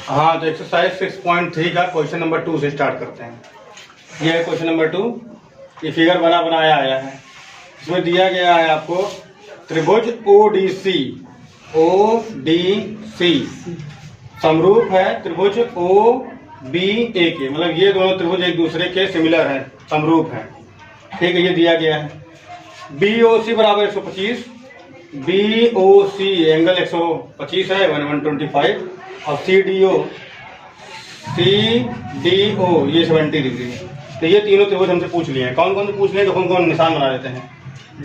हाँ, तो एक्सरसाइज 6.3 का क्वेश्चन नंबर 2 से स्टार्ट करते हैं। ये है क्वेश्चन नंबर 2। ये फिगर बनाया आया है। इसमें दिया गया है आपको त्रिभुज ODC समरूप है त्रिभुज OBA के, मतलब ये दोनों त्रिभुज एक दूसरे के सिमिलर हैं, समरूप हैं। ठीक है, ये दिया गया है। BOC बराबर 125, BOC एंगल 125 है 125, और CDO ये 70 डिग्री है। तो ये तीनों त्रिभुज हमसे पूछ लिए हैं। कौन कौन से पूछ लिए, तो कौन कौन निशान बना देते हैं।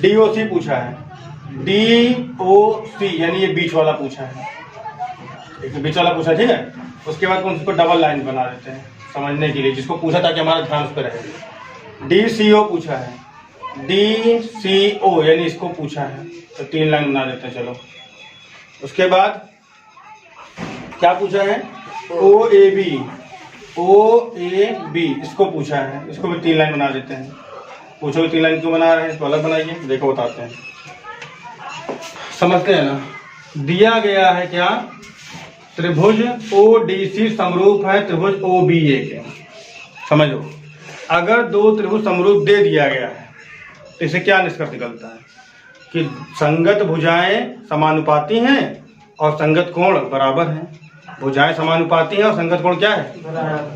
DOC पूछा है, DOC यानी ये बीच वाला पूछा है, एक बीच वाला पूछा, ठीक है। उसके बाद कौन सी डबल लाइन बना देते हैं समझने के लिए, जिसको पूछा ताकि हमारा ध्यान उस पर रहे। DCO पूछा है, DCO यानी इसको पूछा है, तो 3 लाइन बना देते हैं। चलो, उसके बाद क्या पूछा है, OAB इसको पूछा है, इसको भी 3 लाइन बना देते हैं। पूछो 3 लाइन क्यों बना रहे हैं, तो अलग बनाइए, देखो बताते हैं, समझते हैं ना। दिया गया है क्या, त्रिभुज ODC समरूप है त्रिभुज OBA के। समझो, अगर दो त्रिभुज समरूप दे दिया गया है तो इसे क्या निष्कर्ष निकलता है कि संगत भुजाएं समानुपाती हैं और संगत कोण बराबर हैं। भुजाएं समानुपाती हैं और संगत कोण क्या है,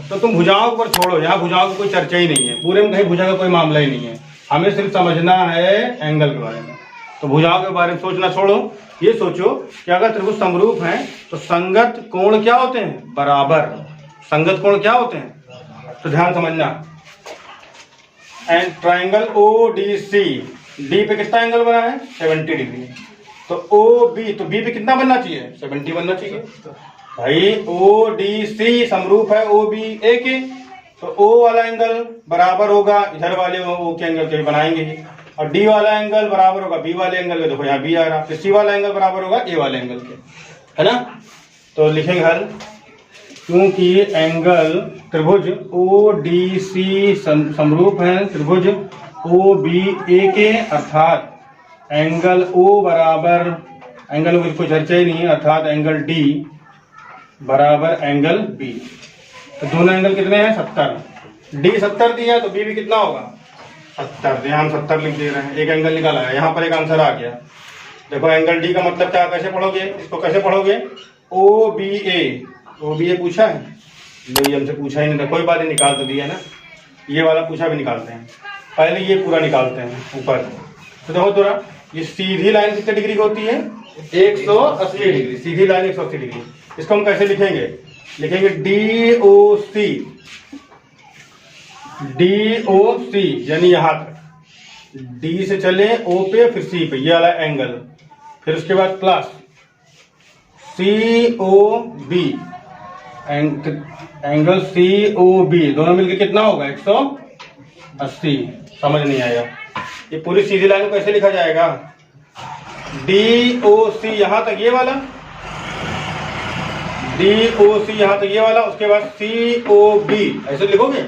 तो तुम भुजाओं पर छोड़ो, यहाँ भुजाओं की कोई चर्चा ही नहीं है, पूरे में कहीं भुजा का कोई मामला ही नहीं है। हमें सिर्फ समझना है एंगल के बारे में। तो भुजाओं के बारे में सोचना छोड़ो, ये सोचो कि अगर त्रिभुज समरूप हैं तो संगत कोण क्या होते हैं, बराबर। संगत कोण क्या होते हैं, तो ध्यान समझना। एंड ट्राइंगल ODC, डी पे कितना एंगल बना है, 70 डिग्री। तो OB, तो B पे कितना बनना चाहिए, 70 बनना चाहिए। भाई ODC समरूप है OBA के, तो O वाला एंगल बराबर होगा इधर वाले O के एंगल के, बनाएंगे ही। और D वाला एंगल बराबर होगा B वाले एंगल के, देखो यहाँ B आ रहा। फिर C वाला एंगल बराबर होगा A वाले एंगल के, है ना। तो लिखेंगे हल, क्योंकि एंगल त्रिभुज ODC समरूप है त्रिभुज OBA के, अर्थात एंगल O बराबर, एंगल की कोई चर्चा ही नहीं है, अर्थात एंगल D बराबर एंगल B। तो दोनों एंगल कितने हैं, 70। D 70 दिया तो B भी कितना होगा, 70। यहाँ हम 70 लिख दे रहे हैं, एक एंगल निकाला है, यहाँ पर एक आंसर आ गया। देखो एंगल D का मतलब क्या, कैसे पढ़ोगे इसको, कैसे पढ़ोगे, OBA पूछा है, नहीं हमसे पूछा ही नहीं था, कोई बात नहीं, निकाल तो दिया ना। ये वाला पूछा भी निकालते हैं, पहले ये पूरा निकालते हैं ऊपर। तो देखो थोड़ा, ये सीधी लाइन कितने डिग्री की होती है, 180 डिग्री। सीधी लाइन 180 डिग्री। इसको हम कैसे लिखेंगे, लिखेंगे DOC यानी यहाँ तक, D से चले O पे, फिर C पे, ये वाला एंगल, फिर उसके बाद प्लस COB, एंगल COB, दोनों मिलके कितना होगा, 180। समझ नहीं आया, ये पूरी सीधी लाइन को कैसे लिखा जाएगा, DOC यहाँ तक ये वाला, DOC यहाँ तक ये वाला, उसके बाद COB, ऐसे लिखोगे।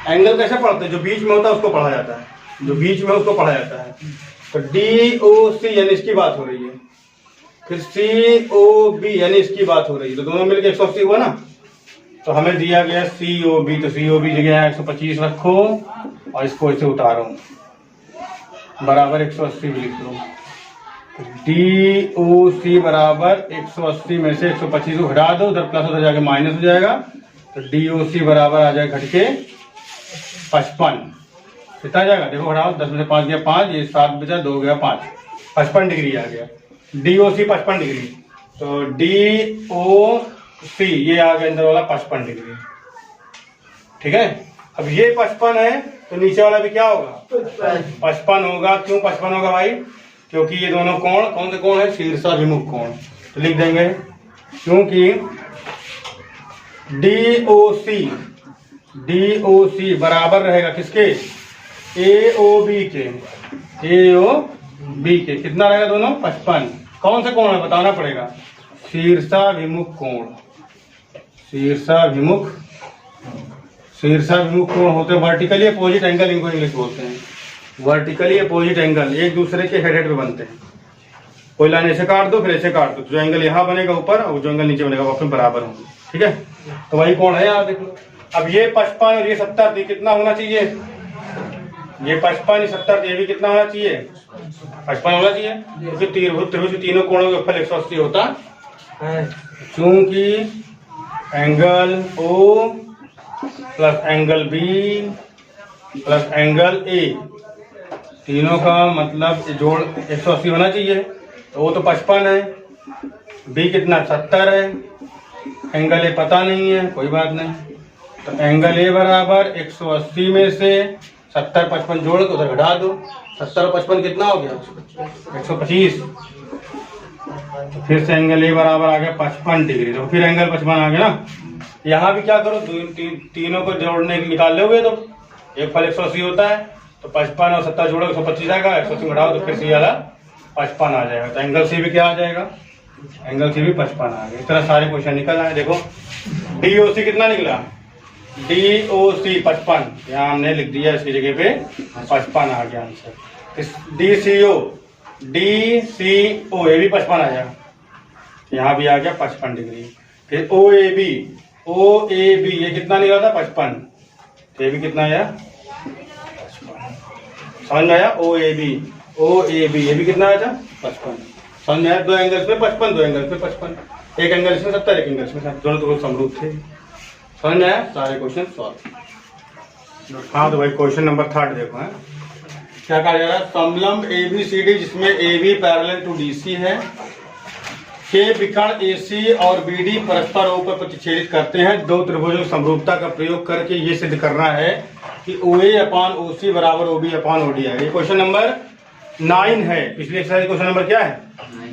एंगल कैसे पढ़ते हैं, जो बीच में होता है उसको पढ़ा जाता है, जो बीच में उसको पढ़ा जाता है। तो DOC यानी इसकी बात हो रही है, फिर COB यानी इसकी बात हो रही है, तो दोनों मिलकर 180 हुआ ना। तो हमें दिया गया COB, तो COB जगह 125 रखो और इसको ऐसे उतारो, बराबर 180 भी लिख दो। DOC बराबर 180 में से 125 को घटा दो, उधर प्लस उधर जाके माइनस हो जाएगा, तो DOC बराबर आ जाएगा घट के 55। कितना आ जाएगा, देखो घटाओ, 10 में से 5 गया 5, ये 7 बचा, 2 गया 5, 55 डिग्री आ गया। DOC 55 डिग्री, तो DOC ये आ गया अंदर वाला 55 डिग्री, ठीक है। अब ये 55 है तो नीचे वाला भी क्या होगा, 55 होगा। क्यों 55 होगा भाई, क्योंकि ये दोनों कोण कौन से कोण है, शीर्षाभिमुख कोण। तो लिख देंगे, क्योंकि DOC बराबर रहेगा किसके, AOB के, AOB के कितना रहेगा, दोनों 55। कौन से कोण है बताना पड़ेगा, शीर्षाभिमुख कोण। शीर्षाभिमुख कोण होते हैं वर्टिकली अपोजिट एंगल, इनको इंग्लिश बोलते हैं। वर्टिकली अपोजिट एंगल एक दूसरे के हेड हेड पे बनते हैं, कोई लाइन ऐसे काट दो, फिर ऐसे काट दो, जो एंगल यहाँ बनेगा ऊपर और जो एंगल नीचे बनेगा वो अपने बराबर होंगे। ठीक है, तो वही कोण है यहाँ देख लो। अब ये 55 और ये 70, ये कितना होना चाहिए? ये 55 ये 70, ये भी कितना होना चाहिए? 55 होना चाहिए। क्योंकि त्रिभुज के तीनों कोणों का फल 180 होता है, क्योंकि angle O plus angle B plus angle A तीनों का मतलब जोड़ 180 होना चाहिए। तो वो तो 55 है, B कितना 70 है, एंगल A पता नहीं है, कोई बात नहीं। तो एंगल A बराबर 180 में से 70 55 जोड़ के उधर घटा दो, 70 55 कितना हो गया? 125। तो फिर से एंगल A बराबर आ गया 55 डिग्री। तो फिर एंगल 55 आ गया ना। यहाँ भी क्या करो, तीनों को जोड़ने निकाल लोगे तो एक फल 180 होता है, तो 55 और 70 जोड़ो 125 आएगा, 180 घटाओ तो फिर से वाला 55 आ जाएगा। तो एंगल C भी क्या आ जाएगा? एंगल C भी 55 आ गया। इस तरह सारे क्वेश्चन निकल आए। देखो DOC कितना निकला? DOC 55, यहाँ हमने लिख दिया इसकी जगह पे 55 आ गया आंसर। DCO ये भी 55 आ जाएगा, यहाँ भी आ गया 55 डिग्री। फिर OAB ये कितना निकला था? 55, ये भी कितना आया? 55। समझ में आया? OAB ये भी कितना आया था? 55। समझ में आया? दो एंगल्स पे 55, दो एंगल पे 55, एक एंगल इसमें 70, एक एंगल इसमें 70, दोनों तो समरूप थे। समझ में आया? सारे क्वेश्चन सॉल्व। हाँ तो भाई क्वेश्चन नंबर 3 देखो है क्या कहा जा रहा है? समलंब ABCD जिसमें AB पैरेलल टू DC है के विकर्ण AC और BD परस्पर O पर प्रतिच्छेदित करते हैं। दो त्रिभुजों की समरूपता का प्रयोग करके ये सिद्ध करना है कि OA/OC बराबर OB/OD है। ये क्वेश्चन नंबर 9 है। पिछले एक्सरसाइज क्वेश्चन नंबर क्या है?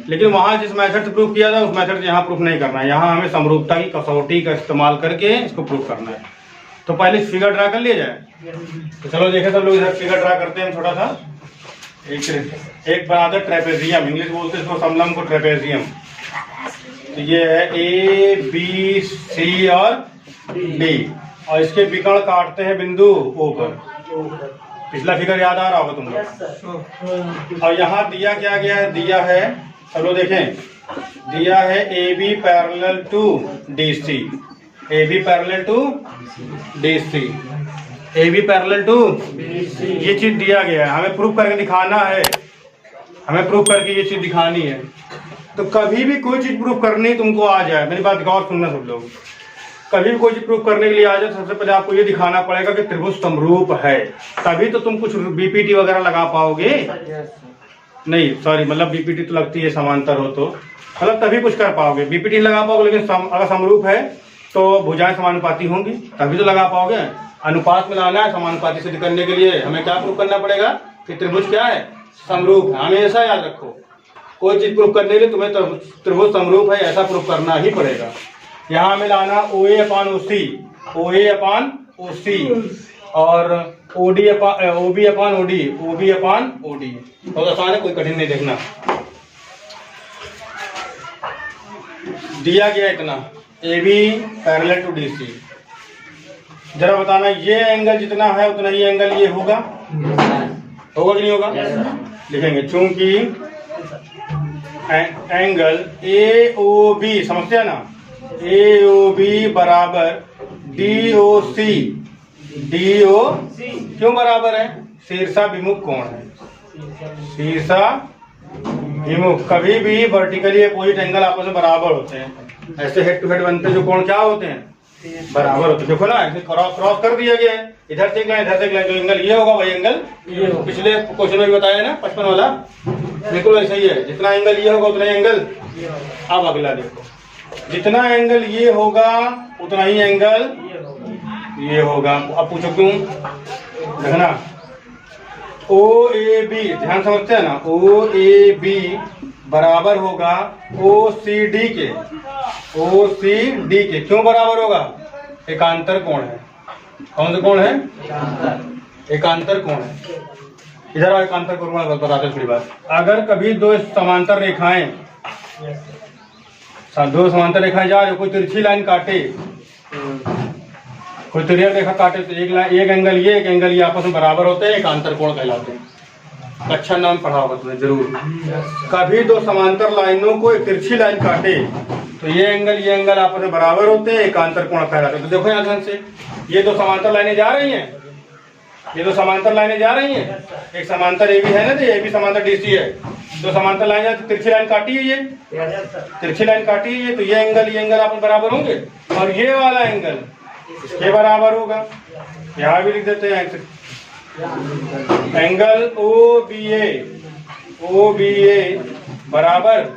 लेकिन वहां जिस मेथड से प्रूफ किया था उस मेथड से यहाँ प्रूफ नहीं करना है। यहाँ हमें समरूपता की कसौटी का इस्तेमाल करके इसको प्रूफ करना है। तो पहले फिगर ड्रा कर लिया जाए। तो चलो देखें सब लोग इधर फिगर ड्रा करते हैं। छोटा सा एक बना दे ट्रेपेजियम, इंग्लिश बोलते हैं इसको समलंब को ट्रेपेजियम। तो ये है ABC और D, और इसके विकर्ण काटते हैं बिंदु O पर। पिछला फिगर याद आ रहा होगा तुम लोग। और यहाँ दिया क्या गया है? दिया है, चलो देखें, दिया है AB parallel to DC, AB parallel to DC, AB parallel to ये चीज दिया गया है। हमें प्रूफ करके दिखाना है, हमें प्रूफ करके ये चीज दिखानी है। तो कभी भी कोई चीज प्रूफ करनी तुमको आ जाए, मेरी बात गौर सुनना सब लोग, कभी भी कोई चीज प्रूफ करने के लिए आ जाए सबसे पहले आपको ये दिखाना पड़ेगा कि त्रिभुज समरूप है, तभी तो तुम कुछ बीपीटी वगैरह लगा पाओगे। नहीं सॉरी, मतलब बीपीटी तो लगती है समांतर हो तो, मतलब तभी कुछ कर पाओगे। बीपीटी लगा पाओगे, लेकिन अगर समरूप है तो भुजाएं समानुपाती होंगी, तभी तो लगा पाओगे। अनुपात में लाना है, समानुपाती सिद्ध करने के लिए हमें क्या प्रूफ करना पड़ेगा कि त्रिभुज क्या है? समरूप है। हमेशा याद रखो, कोई चीज प्रूफ करने के लिए तुम्हें त्रिभुज समरूप है ऐसा प्रूफ करना ही पड़ेगा। यहाँ हमें लाना OA/OC, OA/OC और OB/OD, OB/OD। बहुत आसान है, कोई कठिन नहीं देखना। दिया गया इतना AB पैरेलल टू DC। जरा बताना ये एंगल जितना है उतना ही एंगल ये होगा, होगा कि नहीं होगा? लिखेंगे चूंकि एंगल AOB, समझते ना, AOB बराबर DOC, क्यों बराबर है? शीर्षा विमुख कोण है, शीर्षा विमुख। कभी भी वर्टिकली अपोजिट एंगल आपस में बराबर होते हैं। ऐसे हेड टू हेड बनते हैं जो कोण क्या होते हैं? बराबर होते हैं। देखो ना, ऐसे क्रॉस कर दिया गया है, इधर से एक लाइन इधर से एक लाइन, जो एंगल ये होगा वही एंगल ये होगा। पिछले क्वेश्चन में भी बताया ना 55 वाला, बिल्कुल ऐसा ही है। जितना एंगल ये होगा उतना ही एंगल। अब अगला देखो, जितना एंगल ये होगा उतना ही एंगल ये होगा। अब पूछो क्यों? देखना OAB, ध्यान समझते हैं ना, OAB बराबर होगा OCD के, OCD के। क्यों बराबर होगा? एकांतर कोण है। कौन सा कोण है? एकांतर कोण है। इधर आओ, एकांतर कोण बताते हैं थोड़ी बात। अगर कभी दो समांतर रेखाएं जा रही, कोई तिरछी लाइन काटे, कोई तिरछी रेखा काटे, तो एक एंगल ये एक एंगल ये आपस में बराबर होते हैं, एकांतर कोण कहलाते हैं। अच्छा नाम पढ़ा होगा तुमने जरूर। कभी दो समांतर लाइनों को एक तिरछी लाइन काटे तो ये एंगल आपस में बराबर होते हैं, एकांतर कोण कहलाते हैं। तो देखो यहाँ ध्यान से, ये दो समांतर लाइनें जा रही हैं, ये दो समांतर लाइनें जा रही हैं, एक समांतर ए बी है ना, तो ये भी समांतर डी सी है। दो समांतर लाइन है तो तिरछी लाइन काटी है, ये तिरछी लाइन काटी है, तो ये एंगल आपस में बराबर होंगे और ये वाला एंगल इसके बराबर होगा। यहाँ भी लिख देते हैं एंगल ओ बी ए बराबर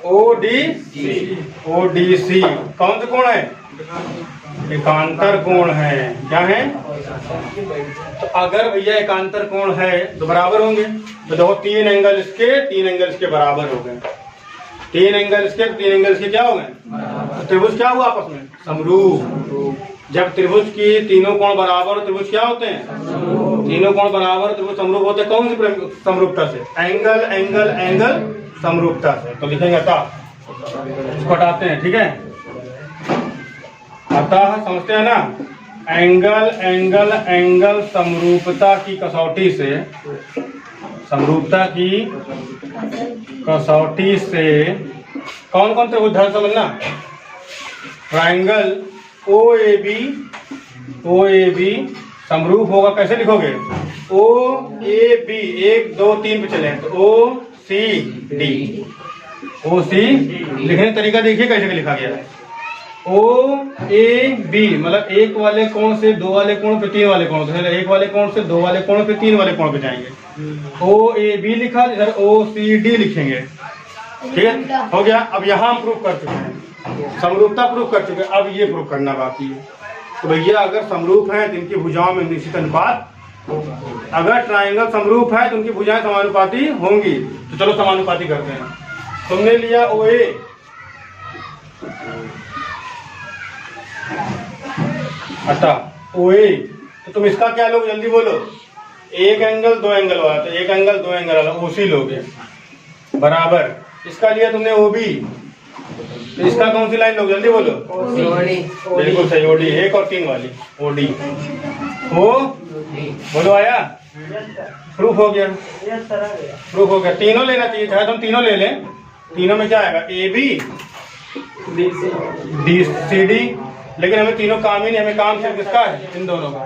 ओ डी सी। कौन सा कोण है? एकांतर कोण है। क्या है? तो अगर भैया एकांतर कोण है तो बराबर होंगे। तो देखो तीन एंगल इसके बराबर हो गए। तीन एंगल इसके क्या हो गए? तो त्रिभुज क्या हुआ आपस में? समरूप। जब त्रिभुज की तीनों कोण बराबर हो, त्रिभुज क्या होते हैं? तीनों कोण बराबर, त्रिभुज समरूप होते हैं। कौन सी समरूपता से? एंगल समरूपता से। तो लिखेंगे अतः, इसको हटाते हैं, ठीक है। अतः समझते हैं ना, एंगल समरूपता की कसौटी से, समरूपता की कसौटी से कौन कौन त्रिभुज ध्यान समझना। ट्राइंगल ओ ए बी समरूप होगा। कैसे लिखोगे? ओ ए बी, 1 2 3 पे चले तो ओ सी लिखने का तरीका देखिए कैसे लिखा गया है। ओ ए बी मतलब एक वाले कोण से दो वाले कोण पे तीन वाले कोण पे, एक वाले कोण से दो वाले कोण पे तीन वाले कोण पे जाएंगे। ओ ए बी लिखा, इधर ओ सी डी लिखेंगे। ठीक है, हो गया। अब यहाँ हम प्रूफ कर चुके हैं, समरूपता प्रूफ कर चुके हैं। अब ये प्रूफ करना बाकी है। तो भैया अगर समरूप है तो इनकी भुजाओं में निश्चित अनुपात, अगर ट्राइंगल समरूप है तो उनकी भुजाएं समानुपाती होंगी। तो चलो समानुपाती करते हैं। तुमने लिया ओ ए, अतः ओ ए, तो तुम इसका क्या लोगे? जल्दी बोलो। एक एंगल दो एंगल वाला, तो एक एंगल दो एंगल वाला ओसी लोगे बराबर। इसका लिया तुमने ओबी, तो इसका कौन सी लाइन लोगे? जल्दी बोलो। बिल्कुल सही, ओडी, 1 और 3 वाली ओडी। ओ बोलो, आया? प्रूफ हो गया, प्रूफ हो गया। तीनों लेना चाहिए, चाहे तुम तीनों ले लें। तीनों में क्या आएगा? A B D C D, लेकिन हमें तीनों काम ही नहीं, हमें काम सिर्फ किसका है? इन दोनों का।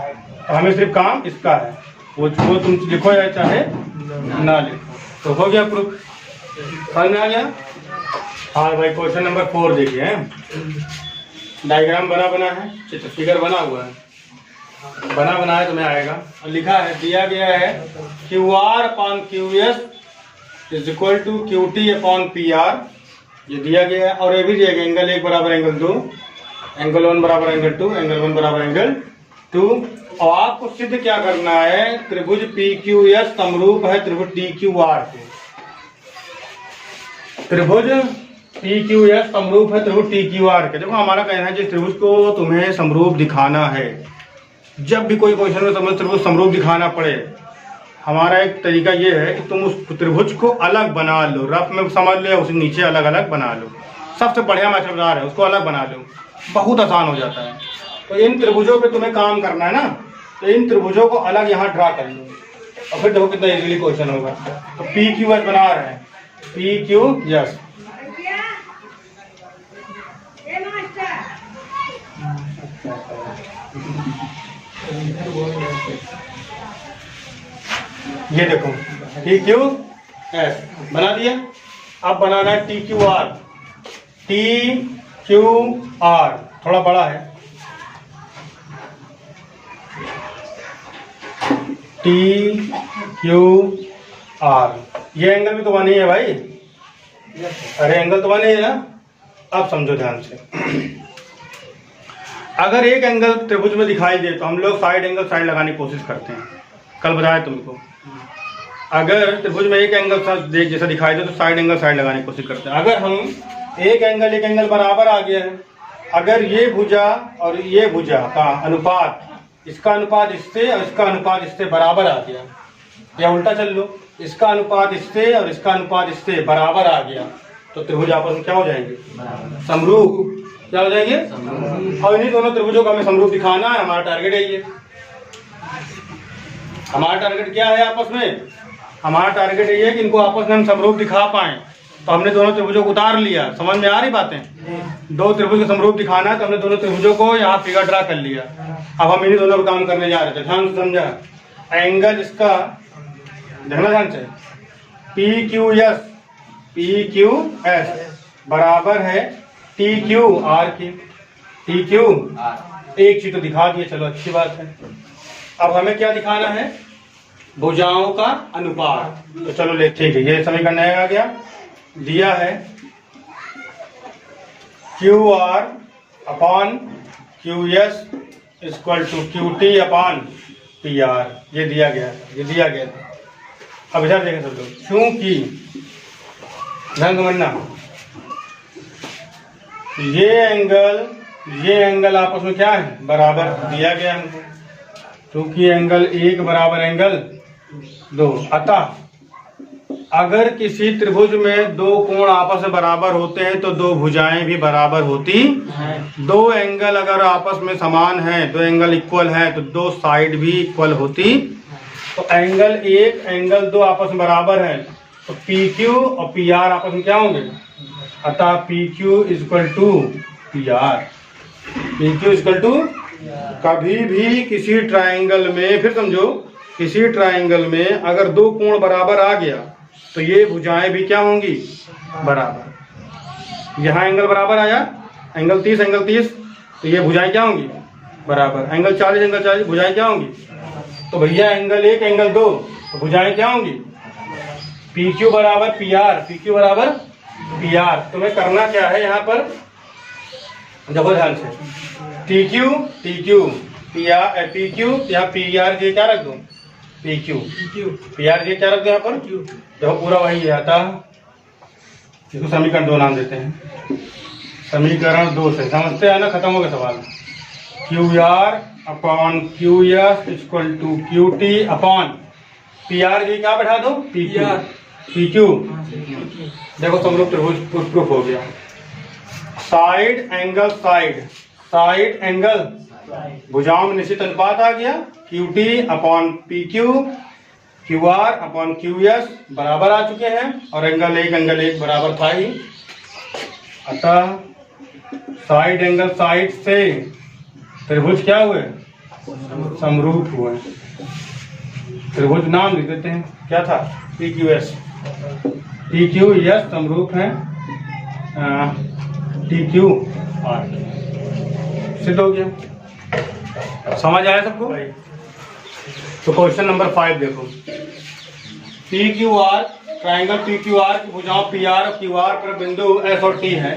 तो हमें सिर्फ काम इसका है, वो तुम लिखो या चाहे ना लिखो। तो हो गया प्रूफ, समझ में आ गया? हाँ भाई, क्वेश्चन नंबर 4 देखिए। डायग्राम बना है, चित्र फिगर बना हुआ है, बना है, तुम्हें आएगा। और लिखा है, दिया गया है QR/QS is equal to QT upon PR। ये दिया गया है। और ये भी दिया गया, एंगल 1 बराबर एंगल 2, एंगल 1 बराबर एंगल 2, एंगल 1 बराबर एंगल 2। और आपको सिद्ध क्या करना है? त्रिभुज PQS समरूप है त्रिभुज DQR से। त्रिभुज PQS समरूप है त्रिभुज TQR के। देखो हमारा कहना है, जिस त्रिभुज को तुम्हें समरूप दिखाना है, जब भी कोई क्वेश्चन में त्रिभुज समरूप दिखाना पड़े, हमारा एक तरीका ये है कि तुम उस त्रिभुज को अलग बना लो, रफ में समझ लो, उसे नीचे अलग अलग बना लो। सबसे बढ़िया मैथड है, उसको अलग बना लो, बहुत आसान हो जाता है। तो इन त्रिभुजों पे तुम्हें काम करना है ना, तो इन त्रिभुजों को अलग यहाँ ड्रा कर लो और फिर देखो कितना इजीली क्वेश्चन होगा। तो PQS बना रहे हैं, PQS ये देखो PQS बना दिया। अब बनाना है TQR। TQR थोड़ा बड़ा है, TQR। ये एंगल भी तो बनी है भाई, अरे एंगल तो बनी है ना। अब समझो ध्यान से, अगर एक एंगल त्रिभुज में दिखाई दे तो हम लोग साइड एंगल साइड लगाने की कोशिश करते हैं। कल बताया तुमको, अगर त्रिभुज में एक एंगल जैसा दिखाई दे तो साइड एंगल साइड लगाने की कोशिश करते हैं। अगर हम एक एंगल बराबर आ गया है, अगर ये भुजा और ये भुजा का अनुपात, इसका अनुपात इससे और इसका अनुपात इससे बराबर आ गया, या उल्टा चल लो, इसका अनुपात इससे और इसका अनुपात इससे बराबर आ गया, तो त्रिभुज आपस में क्या हो जाएंगे? समरूप। क्या हो जाएंगे? और इन्हीं दोनों त्रिभुजों का हमें समरूप दिखाना है, हमारा टारगेट है ये। हमारा टारगेट क्या है आपस में? हमारा टारगेट ये है कि इनको आपस में हम समरूप दिखा पाएं। तो हमने दोनों त्रिभुजों को उतार लिया। समझ में आ रही बातें? दो त्रिभुज का समरूप दिखाना है तो हमने दोनों त्रिभुजों को यहाँ फिगर ड्रा कर लिया। अब हम इन्हीं दोनों पर काम करने जा रहे थे। ध्यान से समझा? एंगल इसका देखना ध्यान से, पी क्यू एस बराबर है टी क्यू आर की। टी क्यू एक चीज तो दिखा दिए, चलो अच्छी बात है। अब हमें क्या दिखाना है? भुजाओं का अनुपात। तो चलो ले, ठीक है, ये समीकरण आ गया। दिया है Q R upon Q S equal to Q T upon P R. ये दिया गया था। अब इधर देखें सब लोग, क्योंकि ध्यान समझना, ये एंगल आपस में क्या है? बराबर दिया गया हमको। क्योंकि एंगल 1 बराबर एंगल 2, अतः अगर किसी त्रिभुज में दो कोण आपस में बराबर होते हैं तो दो भुजाएं भी बराबर होती हैं। दो एंगल अगर आपस में समान हैं, दो एंगल इक्वल हैं, तो दो साइड भी इक्वल होती। तो एंगल 1 एंगल 2 आपस में बराबर हैं, तो पी क्यू और पी आर आपस में क्या होंगे? अतः P Q equal to P R. P Q equal to, कभी भी किसी ट्राइंगल में, फिर समझो, किसी ट्राइंगल में अगर दो कोण बराबर आ गया तो ये भुजाएं भी क्या होंगी? बराबर। यहाँ एंगल बराबर आया, एंगल 30 एंगल 30, तो ये भुजाएं क्या होंगी? बराबर। एंगल 40 एंगल 40, भुजाएं क्या होंगी? तो भैया एंगल 1 एंगल 2, तो भुजाएं क्या होंगी? पी क्यू बराबर पी आर। पी क्यू बराबर पी आर। तुम्हें करना क्या है यहाँ पर? देखो ध्यान से, T Q P R, P Q यहाँ पी आर ये क्या रख दो? पी क्यू पी आर ये क्या रख दो यहाँ पर? देखो पूरा वही आता, इसको समीकरण 2 नाम देते हैं। समीकरण 2 से समझते हैं ना, खत्म हो गया सवाल। Q R upon Q S equal to Q T upon P R ये क्या बैठा दो? P Q. देखो समरूप त्रिभुज प्रूफ हो गया। साइड एंगल भुजाओं में निश्चित अनुपात आ गया। Q T upon P Q, Q R upon Q S बराबर आ चुके हैं, और एंगल 1 बराबर था ही। अतः साइड एंगल साइड से त्रिभुज क्या हुए? समरूप हुए। त्रिभुज नाम लिख देते हैं, क्या था? P Q S. T Q S समरूप है टी क्यू आर। सिद्ध हो गया। समझ आया सबको? तो क्वेश्चन नंबर 5 देखो, P Q R, triangle P Q R की भुजाओं पी आर और क्यू आर पर बिंदु एस और टी है।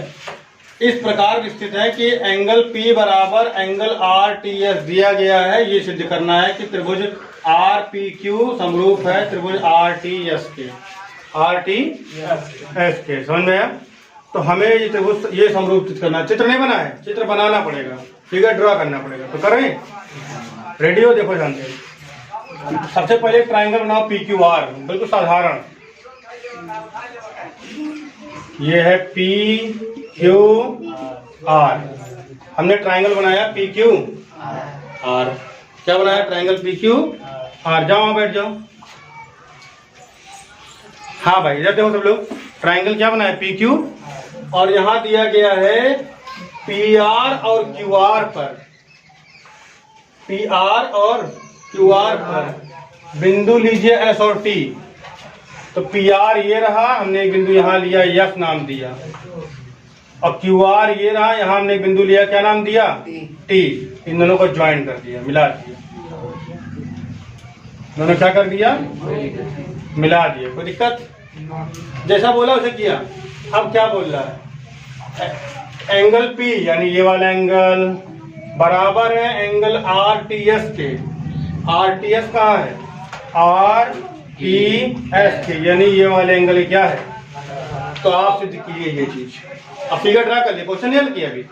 इस प्रकार विस्तृत है कि एंगल P बराबर एंगल आर टी एस दिया गया है। ये सिद्ध करना है कि त्रिभुज आर पी क्यू समरूप है त्रिभुज आर टी एस के। समझ में आया? तो हमें ये त्रिभुज ये समरूप चित्र करना, चित्र नहीं बना है, चित्र बनाना पड़ेगा, फिगर ड्रा करना पड़ेगा। तो करें? रेडी हो? देखो ध्यान से, सबसे पहले ट्राइंगल बनाओ पी क्यू आर, बिल्कुल साधारण। ये है पी क्यू आर। हमने ट्राइंगल बनाया पी क्यू आर। क्या बनाया? Triangle P Q R. जाओ वहां बैठ जाओ। हाँ भाई, इधर देखो सब लोग, ट्राइंगल क्या बनाया? पी क्यू, और यहां दिया गया है पी आर और क्यू आर पर, पी आर और क्यू आर पर बिंदु लीजिए एस और टी। तो पी आर ये रहा, हमने एक बिंदु यहाँ लिया, एफ नाम दिया, और क्यू आर ये रहा, यहाँ हमने एक बिंदु लिया, क्या नाम दिया? टी। इन दोनों को ज्वाइन कर दिया, मिला दिया। दोनों क्या कर दिया? मिला दिया। कोई दिक्कत? जैसा बोला उसे किया। अब क्या बोल रहा है? एंगल P यानी ये वाला एंगल बराबर है एंगल आर टी एस के। आर टी एस कहाँ है? आर टी एस के, यानी ये वाले एंगल क्या है? तो आप सिद्ध कीजिए ये चीज। अब फिगर ड्रा कर लिया, क्वेश्चन नहीं हल किया अभी।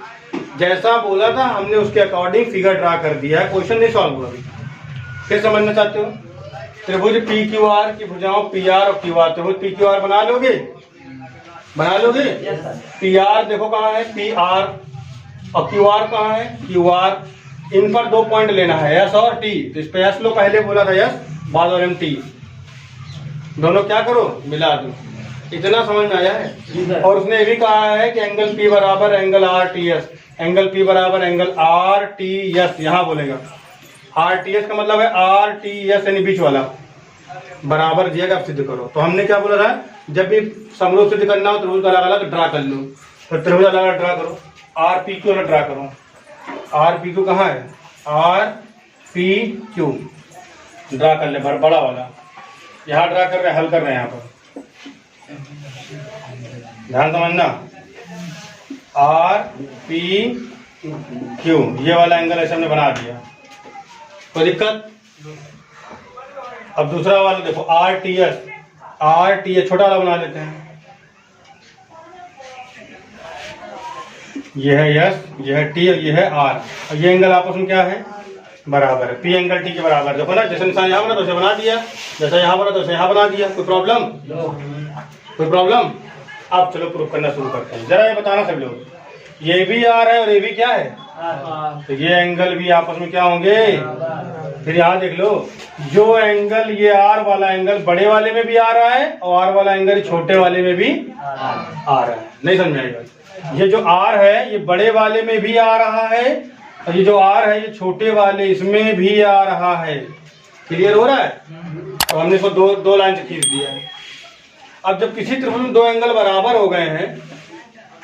जैसा बोला था हमने उसके अकॉर्डिंग फिगर ड्रा कर दिया है, क्वेश्चन नहीं सॉल्व हुआ अभी। फिर समझना चाहते हो? त्रिभुज पी क्यू आर की भुजाओं पी आर और क्यू आर, त्रिभुज पी क्यू आर बना लोगे? बना लोगे? पी आर देखो कहाँ है? पी आर, और क्यू आर कहाँ है? Q are. इन पर 2 पॉइंट लेना है, एस और टी। तो इस पे एस लो, पहले बोला था एस, बाद और MT दोनों क्या करो, मिला दो। इतना समझ में आया है। और उसने ये भी कहा है कि एंगल P बराबर एंगल RTS, एंगल P बराबर एंगल RTS, यहाँ बोलेगा RTS का मतलब है RTS यानी बीच वाला, बराबर दिया गया, आप सिद्ध करो। तो हमने क्या बोला था, जब भी समरूप सिद्ध करना हो त्रिभुज अलग अलग ड्रा कर लो। तो त्रिभुज अलग अलग ड्रा करो, RPQ अलग ड्रा करो। RPQ कहाँ है, RPQ ड्रा कर ले, बड़ा वाला यहाँ ड्रा कर रहे हैं, हल कर रहे हैं। यहाँ पर ध्यान समझना, RPQ ये वाला एंगल ऐसे हमने बना दिया, कोई दिक्कत। अब दूसरा वाला देखो RTS छोटा वाला बना लेते हैं। ये है S, ये है T और ये है R, और ये एंगल आपस में क्या है, बराबर है। P एंगल T के बराबर। देखो ना, जैसे निशान यहाँ बना तो उसे बना दिया, जैसा यहाँ बना तो उसे यहाँ बना दिया। कोई प्रॉब्लम? कोई प्रॉब्लम? अब चलो प्रूफ करना शुरू करते हैं। जरा ये बताना सब लोग, ये भी R है और ये भी क्या है, तो ये एंगल भी आपस में क्या होंगे। फिर यहाँ देख लो, जो एंगल ये R वाला एंगल बड़े वाले में भी आ रहा है और R वाला एंगल छोटे वाले में भी आ रहा है। नहीं समझ में आएगा, ये जो R है ये बड़े वाले में भी आ रहा है और ये जो R है ये छोटे वाले इसमें भी आ रहा है। क्लियर हो रहा है? तो हमने इसको दो लाइन से खींच दिया है। अब जब किसी त्रिभुज में दो एंगल बराबर हो गए हैं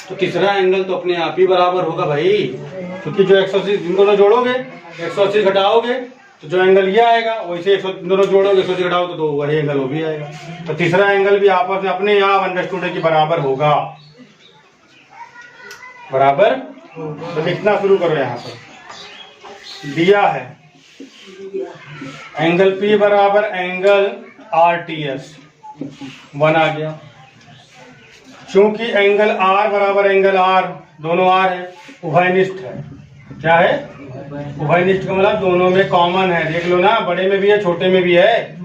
तो तीसरा एंगल तो अपने आप ही बराबर होगा भाई, क्योंकि जो 180 जिन दोनों जोड़ोगे 180 घटाओगे तो जो एंगल ये आएगा, वैसे दोनों जोड़ोगे 180 घटाओगे तो वही एंगल वो भी आएगा। तो तीसरा एंगल भी आपस में अपने आप अंडरस्टूड है कि बराबर होगा, बराबर। तो लिखना शुरू करो। यहाँ पर दिया है एंगल P बराबर एंगल RTS, 1 आ गया। चूंकि एंगल R बराबर एंगल R, दोनों R है, उभयनिष्ठ है। क्या है? उभयनिष्ठ का मतलब दोनों में कॉमन है। देख लो ना, बड़े में भी है छोटे में भी है,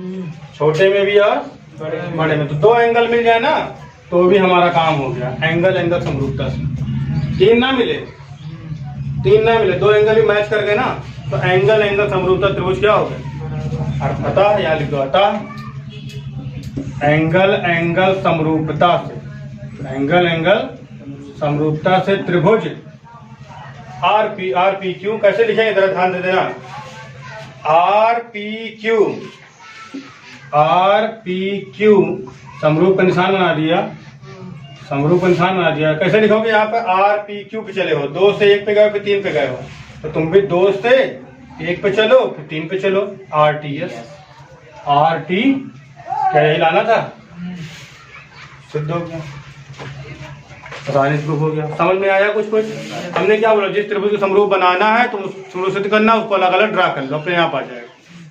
छोटे में भी और बड़े में। तो दो एंगल मिल जाए ना तो भी हमारा काम हो गया। एंगल समरूपता से तीन ना मिले, दो एंगल भी मैच कर गए ना तो एंगल समरूपता त्रिभुज क्या हो गया। अतः यहाँ लिख दो, अतः एंगल समरूपता से, एंगल समरूपता से त्रिभुज RPQ कैसे लिखेंगे जरा ध्यान दे देना। RPQ समरूप का निशान बना दिया, कैसे लिखोगे यहाँ पे RPQ पे चले हो, 2 से 1 पे गए, फिर 3 पे गए हो, तो तुम भी 2 से 1 पे चलो, फिर 3 पे चलो। RT क्या यही लाना था, सिद्ध हो गया, आसानी से प्रूफ हो गया। समझ में आया कुछ? हमने क्या बोला, जिस त्रिभुज को समरूप बनाना है तो समरूप सिद्ध करना, उसको अलग अलग ड्रा कर लो, अपने आप आ जाएगा।